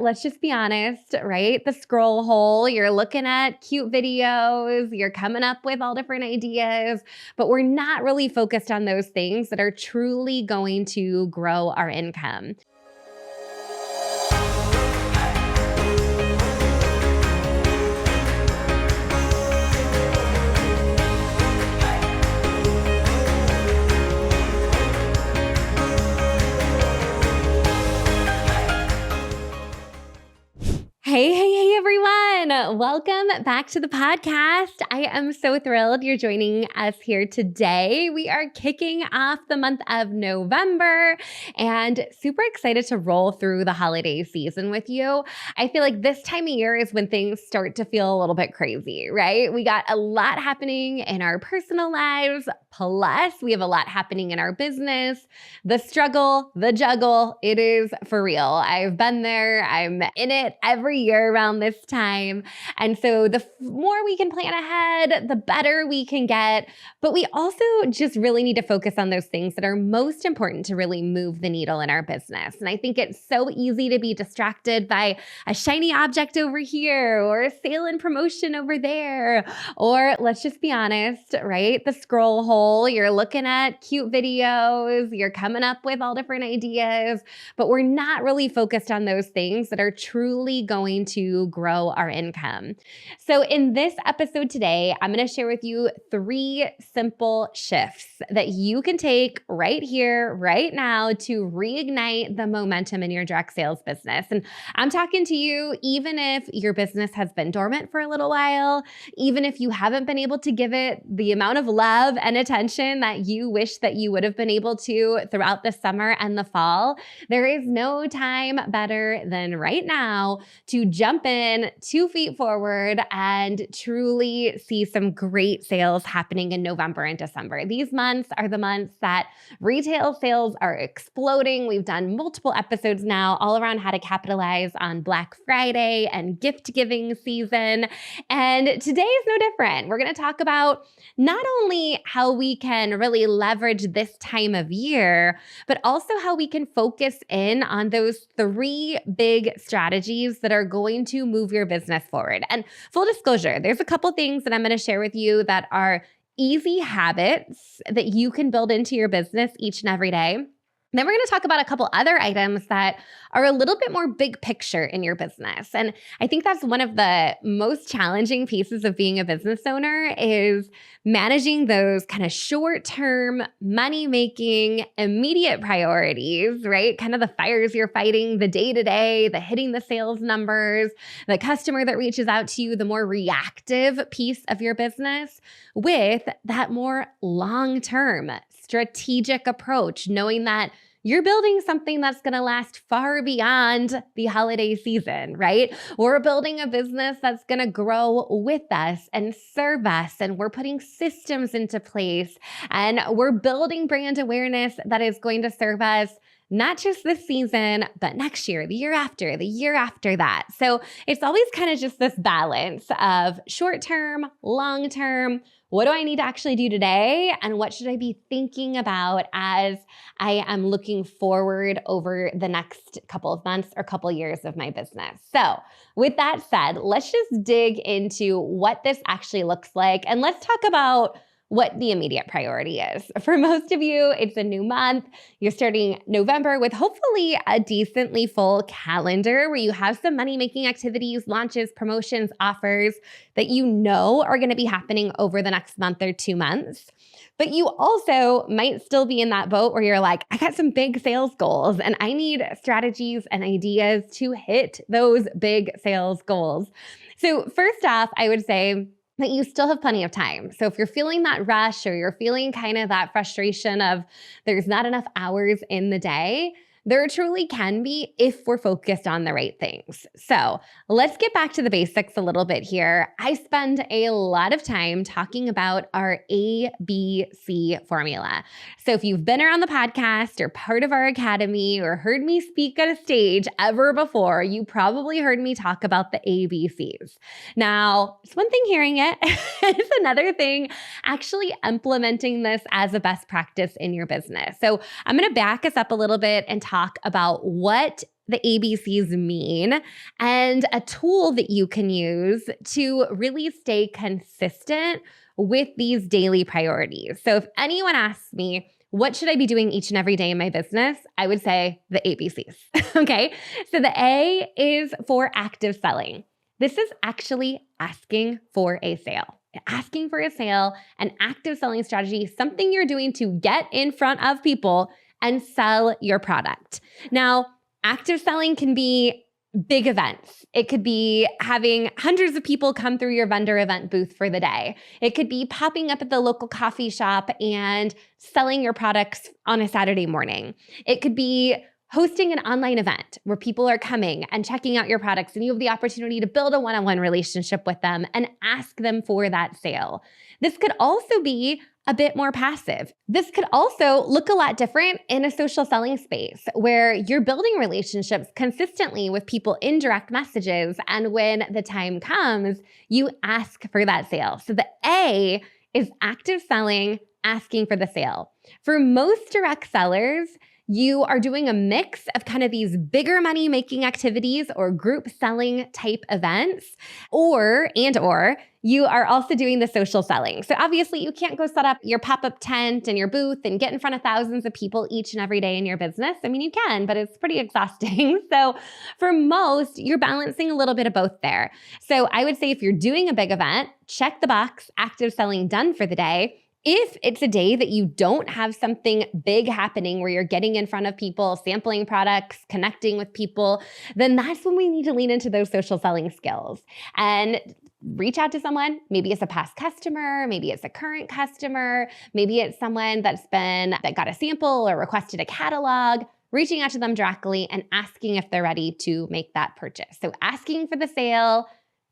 let's just be honest, right? The scroll hole, you're looking at cute videos, you're coming up with all different ideas, but we're not really focused on those things that are truly going to grow our income. Hey, everyone. Welcome back to the podcast. I am so thrilled you're joining us here today. We are kicking off the month of November and super excited to roll through the holiday season with you. I feel like this time of year is when things start to feel a little bit crazy, right? We got a lot happening in our personal lives, plus we have a lot happening in our business. The struggle, the juggle, it is for real. I've been there. I'm in it every year around this time. And so the more we can plan ahead, the better we can get. But we also just really need to focus on those things that are most important to really move the needle in our business. And I think it's so easy to be distracted by a shiny object over here or a sale and promotion over there. Or let's just be honest, right? The scroll hole, you're looking at cute videos, you're coming up with all different ideas, but we're not really focused on those things that are truly going to grow our income. So in this episode today, I'm going to share with you 3 simple shifts that you can take right here, right now to reignite the momentum in your direct sales business. And I'm talking to you even if your business has been dormant for a little while, even if you haven't been able to give it the amount of love and attention that you wish that you would have been able to throughout the summer and the fall. There is no time better than right now to jump in 2 feet forward and truly see some great sales happening in November and December. These months are the months that retail sales are exploding. We've done multiple episodes now all around how to capitalize on Black Friday and gift giving season. And today is no different. We're going to talk about not only how we can really leverage this time of year, but also how we can focus in on those 3 big strategies that are going to move your business forward. And full disclosure, there's a couple things that I'm going to share with you that are easy habits that you can build into your business each and every day. Then we're going to talk about a couple other items that are a little bit more big picture in your business. And I think that's one of the most challenging pieces of being a business owner is managing those kind of short-term, money-making, immediate priorities, right? Kind of the fires you're fighting, the day-to-day, the hitting the sales numbers, the customer that reaches out to you, the more reactive piece of your business with that more long-term strategic approach, knowing that you're building something that's going to last far beyond the holiday season, right? We're building a business that's going to grow with us and serve us, and we're putting systems into place, and we're building brand awareness that is going to serve us not just this season, but next year, the year after that. So it's always kind of just this balance of short-term, long-term. What do I need to actually do today? And what should I be thinking about as I am looking forward over the next couple of months or couple of years of my business? So with that said, let's just dig into what this actually looks like. And let's talk about what the immediate priority is. For most of you, it's a new month. You're starting November with hopefully a decently full calendar where you have some money-making activities, launches, promotions, offers that you know are going to be happening over the next month or 2 months. But you also might still be in that boat where you're like, I got some big sales goals and I need strategies and ideas to hit those big sales goals. So first off, I would say that you still have plenty of time. So if you're feeling that rush or you're feeling kind of that frustration of there's not enough hours in the day, there truly can be if we're focused on the right things. So let's get back to the basics a little bit here. I spend a lot of time talking about our ABC formula. So if you've been around the podcast or part of our academy or heard me speak at a stage ever before, you probably heard me talk about the ABCs. Now, it's one thing hearing it. It's another thing actually implementing this as a best practice in your business. So I'm going to back us up a little bit and talk talk about what the ABCs mean and a tool that you can use to really stay consistent with these daily priorities. So if anyone asks me, what should I be doing each and every day in my business? I would say the ABCs. Okay. So the A is for active selling. This is actually asking for a sale. Asking for a sale, an active selling strategy, something you're doing to get in front of people and sell your product. Now, active selling can be big events. It could be having hundreds of people come through your vendor event booth for the day. It could be popping up at the local coffee shop and selling your products on a Saturday morning. It could be hosting an online event where people are coming and checking out your products and you have the opportunity to build a one-on-one relationship with them and ask them for that sale. This could also be a bit more passive. This could also look a lot different in a social selling space where you're building relationships consistently with people in direct messages. And when the time comes, you ask for that sale. So the A is active selling, asking for the sale. For most direct sellers, you are doing a mix of kind of these bigger money making activities or group selling type events, or you are also doing the social selling. So obviously you can't go set up your pop-up tent and your booth and get in front of thousands of people each and every day in your business. I mean, you can, but it's pretty exhausting. So for most, you're balancing a little bit of both there. So I would say if you're doing a big event, check the box, active selling done for the day. If it's a day that you don't have something big happening where you're getting in front of people, sampling products, connecting with people, then that's when we need to lean into those social selling skills and reach out to someone. Maybe it's a past customer, maybe it's a current customer, maybe it's someone that got a sample or requested a catalog, reaching out to them directly and asking if they're ready to make that purchase. So asking for the sale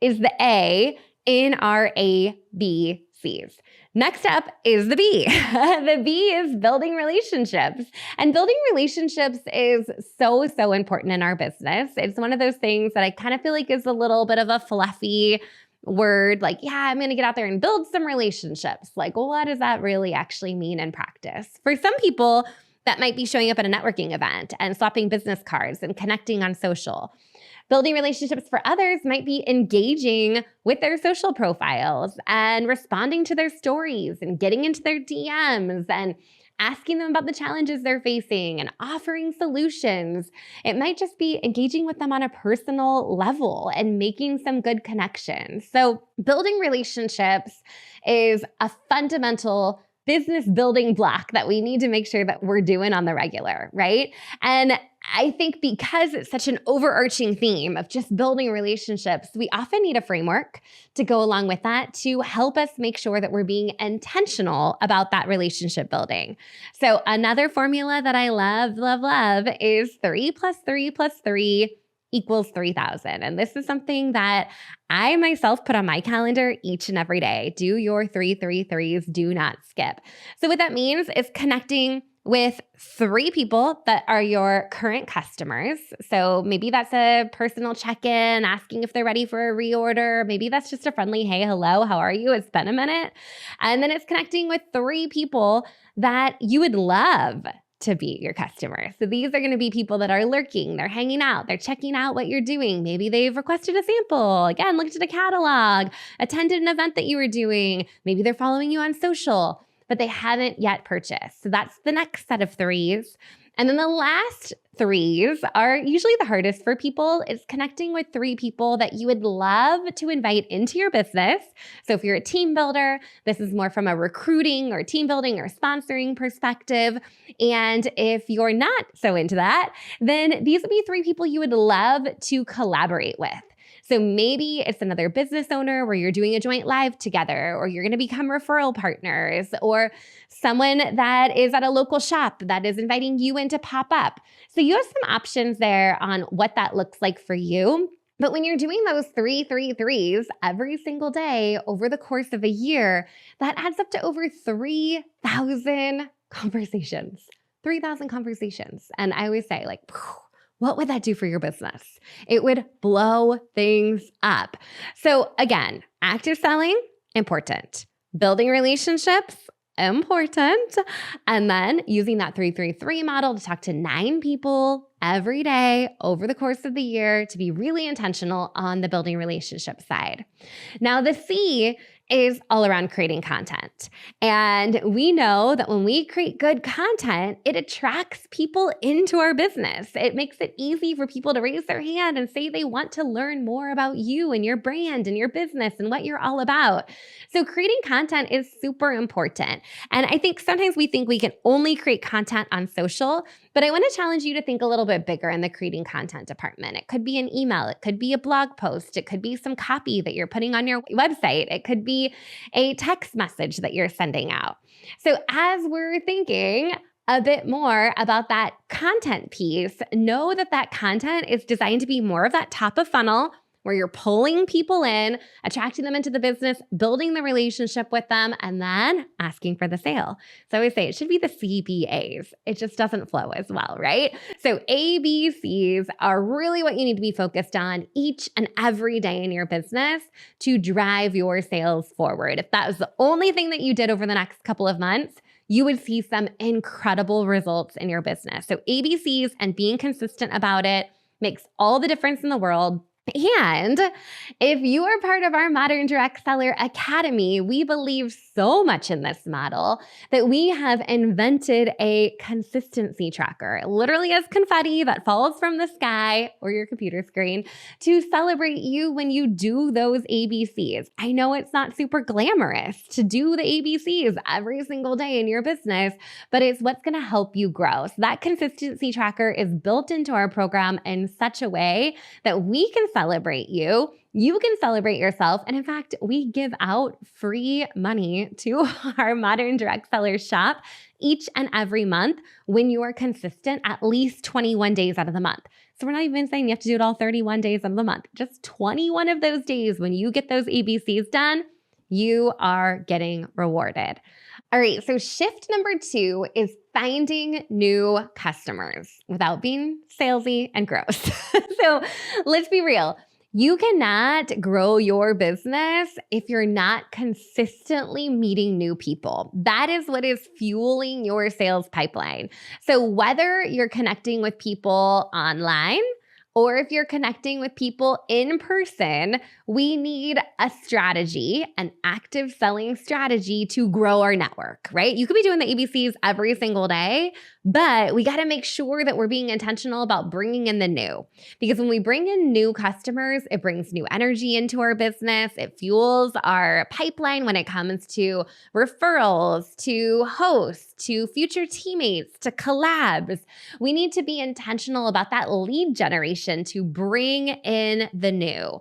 is the A in our ABCs. Next up is the B. The B is building relationships. And building relationships is so, so important in our business. It's one of those things that I kind of feel like is a little bit of a fluffy word. Like, yeah, I'm going to get out there and build some relationships. Like, well, what does that really actually mean in practice? For some people, that might be showing up at a networking event and swapping business cards and connecting on social. Building relationships for others might be engaging with their social profiles and responding to their stories and getting into their DMs and asking them about the challenges they're facing and offering solutions. It might just be engaging with them on a personal level and making some good connections. So building relationships is a fundamental business building block that we need to make sure that we're doing on the regular, right? And I think because it's such an overarching theme of just building relationships, we often need a framework to go along with that to help us make sure that we're being intentional about that relationship building. So another formula that I love is 3 plus 3 plus 3 equals 3,000. And this is something that I myself put on my calendar each and every day. Do your 3 do not skip. So what that means is connecting with 3 people that are your current customers. So maybe that's a personal check-in, asking if they're ready for a reorder. Maybe that's just a friendly, hey, hello, how are you? It's been a minute. And then it's connecting with 3 people that you would love to be your customers. So these are going to be people that are lurking, they're hanging out, they're checking out what you're doing. Maybe they've requested a sample, again, looked at a catalog, attended an event that you were doing. Maybe they're following you on social, but they haven't yet purchased. So that's the next set of 3s. And then the last 3s are usually the hardest for people. It's connecting with 3 people that you would love to invite into your business. So if you're a team builder, this is more from a recruiting or team building or sponsoring perspective. And if you're not so into that, then these would be 3 people you would love to collaborate with. So maybe it's another business owner where you're doing a joint live together, or you're going to become referral partners, or someone that is at a local shop that is inviting you in to pop up. So you have some options there on what that looks like for you. But when you're doing those 3 every single day over the course of a year, that adds up to over 3,000 conversations. 3,000 conversations. And I always say, like, what would that do for your business? It would blow things up. So again, active selling, important. Building relationships, important. And then using that 333 model to talk to 9 people every day over the course of the year to be really intentional on the building relationship side. Now, the C is all around creating content. And we know that when we create good content, it attracts people into our business. It makes it easy for people to raise their hand and say they want to learn more about you and your brand and your business and what you're all about. So creating content is super important. And I think sometimes we think we can only create content on social, but I want to challenge you to think a little bit bigger in the creating content department. It could be an email, it could be a blog post, it could be some copy that you're putting on your website, it could be a text message that you're sending out. So as we're thinking a bit more about that content piece, know that that content is designed to be more of that top of funnel where you're pulling people in, attracting them into the business, building the relationship with them, and then asking for the sale. So I always say it should be the CBAs. It just doesn't flow as well, right? So ABCs are really what you need to be focused on each and every day in your business to drive your sales forward. If that was the only thing that you did over the next couple of months, you would see some incredible results in your business. So ABCs and being consistent about it makes all the difference in the world. And if you are part of our Modern Direct Seller Academy, we believe so much in this model that we have invented a consistency tracker, literally as confetti that falls from the sky or your computer screen to celebrate you when you do those ABCs. I know it's not super glamorous to do the ABCs every single day in your business, but it's what's going to help you grow. So that consistency tracker is built into our program in such a way that we can celebrate you. You can celebrate yourself. And in fact, we give out free money to our Modern Direct Sellers shop each and every month when you are consistent at least 21 days out of the month. So we're not even saying you have to do it all 31 days of the month. Just 21 of those days when you get those ABCs done, you are getting rewarded. All right, so shift number 2 is finding new customers without being salesy and gross. So let's be real. You cannot grow your business if you're not consistently meeting new people. That is what is fueling your sales pipeline. So whether you're connecting with people online or if you're connecting with people in person, we need a strategy, an active selling strategy to grow our network, right? You could be doing the ABCs every single day, but we got to make sure that we're being intentional about bringing in the new. Because when we bring in new customers, it brings new energy into our business. It fuels our pipeline when it comes to referrals, to hosts, to future teammates, to collabs. We need to be intentional about that lead generation to bring in the new.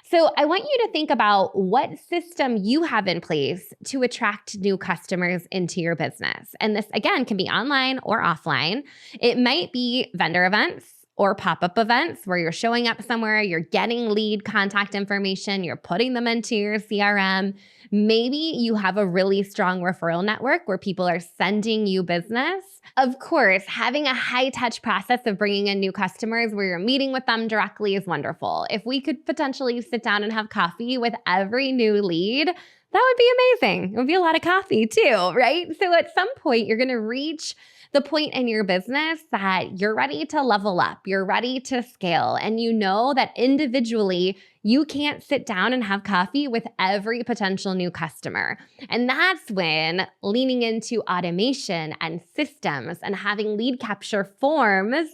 So I want you to think about what system you have in place to attract new customers into your business. And this, again, can be online or offline. It might be vendor events or pop-up events where you're showing up somewhere, you're getting lead contact information, you're putting them into your CRM. Maybe you have a really strong referral network where people are sending you business. Of course, having a high-touch process of bringing in new customers where you're meeting with them directly is wonderful. If we could potentially sit down and have coffee with every new lead, that would be amazing. It would be a lot of coffee too, right? So at some point, you're going to reach the point in your business that you're ready to level up, you're ready to scale, and you know that individually you can't sit down and have coffee with every potential new customer. And that's when leaning into automation and systems and having lead capture forms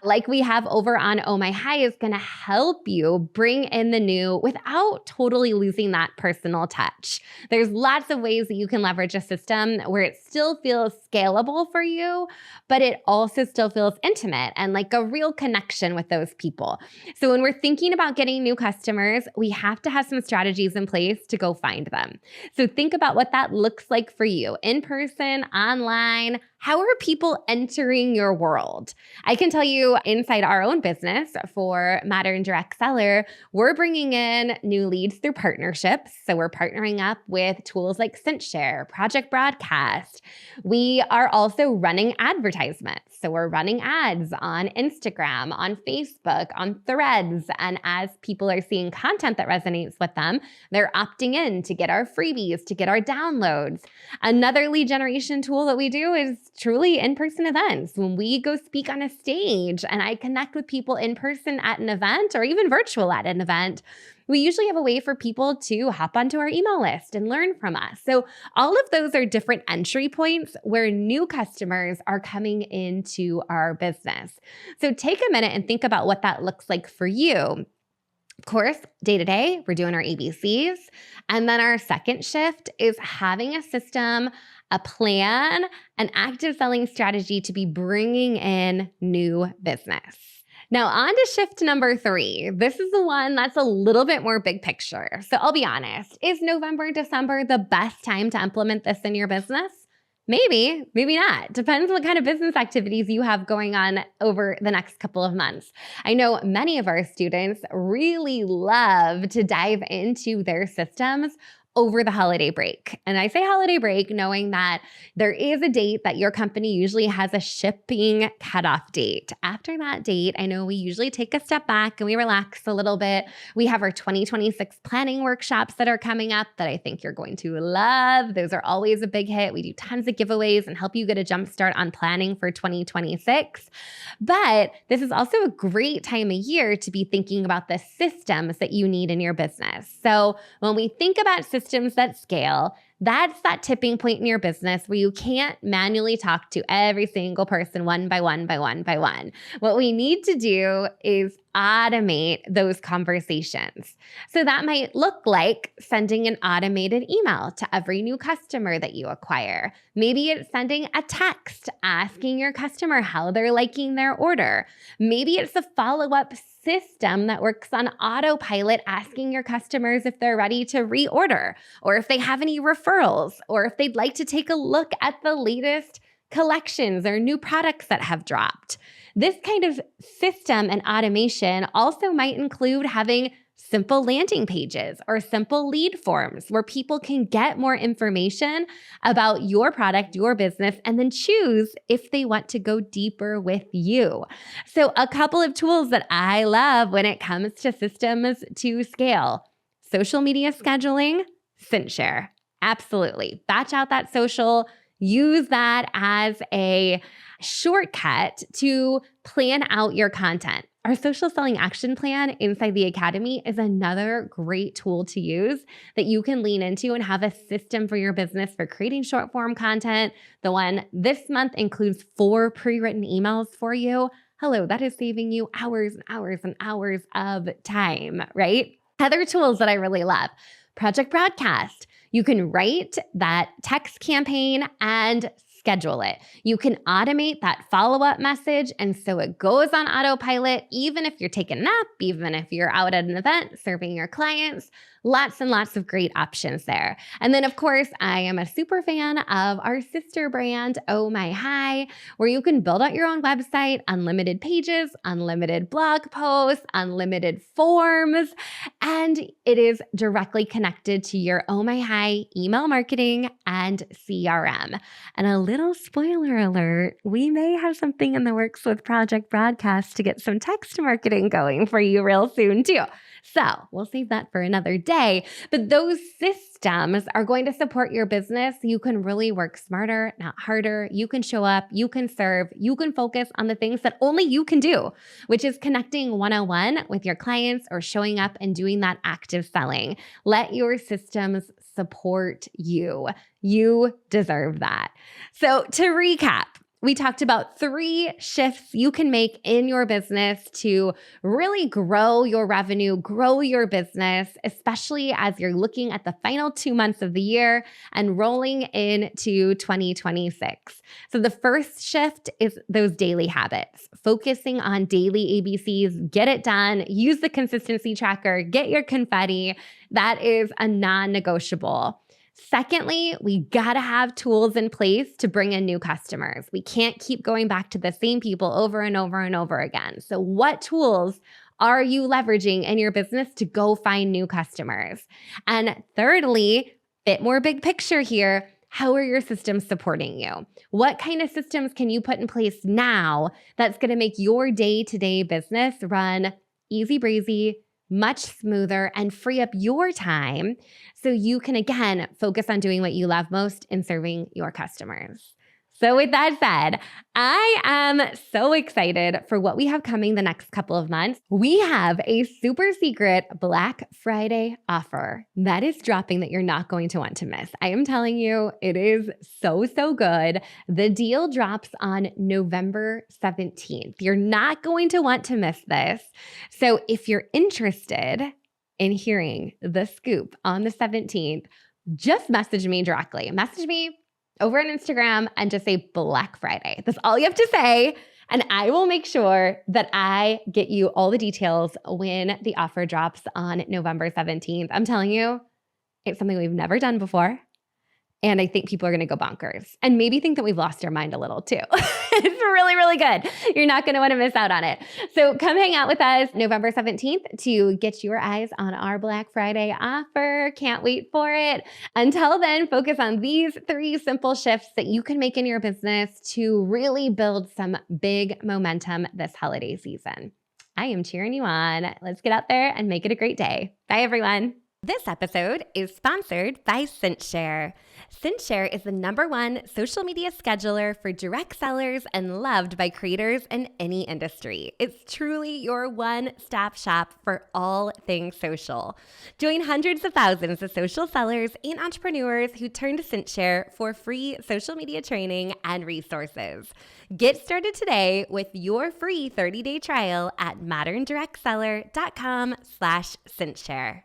like we have over on Oh My High is going to help you bring in the new without totally losing that personal touch. There's lots of ways that you can leverage a system where it still feels scalable for you, but it also still feels intimate and like a real connection with those people. So when we're thinking about getting new customers, we have to have some strategies in place to go find them. So think about what that looks like for you in person, online. How are people entering your world? I can tell you inside our own business for Modern Direct Seller, we're bringing in new leads through partnerships. So we're partnering up with tools like ScentShare, Project Broadcast. We are also running advertisements. So we're running ads on Instagram, on Facebook, on Threads. And as people are seeing creating content that resonates with them. They're opting in to get our freebies, to get our downloads. Another lead generation tool that we do is truly in-person events. When we go speak on a stage and I connect with people in person at an event or even virtual at an event, we usually have a way for people to hop onto our email list and learn from us. So all of those are different entry points where new customers are coming into our business. So take a minute and think about what that looks like for you. Of course, day to day, we're doing our ABCs. And then our second shift is having a system, a plan, an active selling strategy to be bringing in new business. Now on to shift number 3. This is the one that's a little bit more big picture. So I'll be honest, is November, December the best time to implement this in your business? Maybe, maybe not. Depends what kind of business activities you have going on over the next couple of months. I know many of our students really love to dive into their systems over the holiday break. And I say holiday break knowing that there is a date that your company usually has a shipping cutoff date. After that date, I know we usually take a step back and we relax a little bit. We have our 2026 planning workshops that are coming up that I think you're going to love. Those are always a big hit. We do tons of giveaways and help you get a jump start on planning for 2026. But this is also a great time of year to be thinking about the systems that you need in your business. So when we think about systems that scale, that's that tipping point in your business where you can't manually talk to every single person one by one by one by one. What we need to do is automate those conversations. So that might look like sending an automated email to every new customer that you acquire. Maybe it's sending a text asking your customer how they're liking their order. Maybe it's a follow-up system that works on autopilot asking your customers if they're ready to reorder or if they have any referrals or if they'd like to take a look at the latest collections or new products that have dropped. This kind of system and automation also might include having simple landing pages or simple lead forms where people can get more information about your product, your business, and then choose if they want to go deeper with you. So a couple of tools that I love when it comes to systems to scale: social media scheduling, SynShare. Absolutely. Batch out that social. Use that as a shortcut to plan out your content. Our social selling action plan inside the Academy is another great tool to use that you can lean into and have a system for your business for creating short form content. The one this month includes 4 pre-written emails for you. Hello, that is saving you hours and hours and hours of time, right? Other tools that I really love: Project Broadcast. You can write that text campaign and schedule it. You can automate that follow-up message, and so it goes on autopilot, even if you're taking a nap, even if you're out at an event serving your clients. Lots and lots of great options there. And then, of course, I am a super fan of our sister brand, Oh My Hi, where you can build out your own website, unlimited pages, unlimited blog posts, unlimited forms, and it is directly connected to your Oh My Hi email marketing and CRM. And a little spoiler alert, we may have something in the works with Project Broadcast to get some text marketing going for you real soon too. So we'll save that for another day. But those systems are going to support your business. You can really work smarter, not harder. You can show up, you can serve, you can focus on the things that only you can do, which is connecting one-on-one with your clients or showing up and doing that active selling. Let your systems support you. You deserve that. So to recap, we talked about 3 shifts you can make in your business to really grow your revenue, grow your business, especially as you're looking at the final 2 months of the year and rolling into 2026. So the first shift is those daily habits, focusing on daily ABCs, get it done, use the consistency tracker, get your confetti. That is a non-negotiable. Secondly, we gotta have tools in place to bring in new customers. We can't keep going back to the same people over and over and over again. So what tools are you leveraging in your business to go find new customers? And thirdly, bit more big picture here, how are your systems supporting you? What kind of systems can you put in place now that's gonna make your day-to-day business run easy breezy, much smoother and free up your time so you can, again, focus on doing what you love most and serving your customers. So with that said, I am so excited for what we have coming the next couple of months. We have a super secret Black Friday offer that is dropping that you're not going to want to miss. I am telling you, it is so, so good. The deal drops on November 17th. You're not going to want to miss this. So if you're interested in hearing the scoop on the 17th, just message me directly. Message me over on Instagram and just say Black Friday. That's all you have to say. And I will make sure that I get you all the details when the offer drops on November 17th. I'm telling you, it's something we've never done before. And I think people are going to go bonkers and maybe think that we've lost our mind a little too. It's really, really good. You're not going to want to miss out on it. So come hang out with us November 17th to get your eyes on our Black Friday offer. Can't wait for it. Until then, focus on these 3 simple shifts that you can make in your business to really build some big momentum this holiday season. I am cheering you on. Let's get out there and make it a great day. Bye, everyone. This episode is sponsored by CintShare. CintShare is the #1 social media scheduler for direct sellers and loved by creators in any industry. It's truly your one-stop shop for all things social. Join hundreds of thousands of social sellers and entrepreneurs who turn to CintShare for free social media training and resources. Get started today with your free 30-day trial at moderndirectseller.com/CintShare.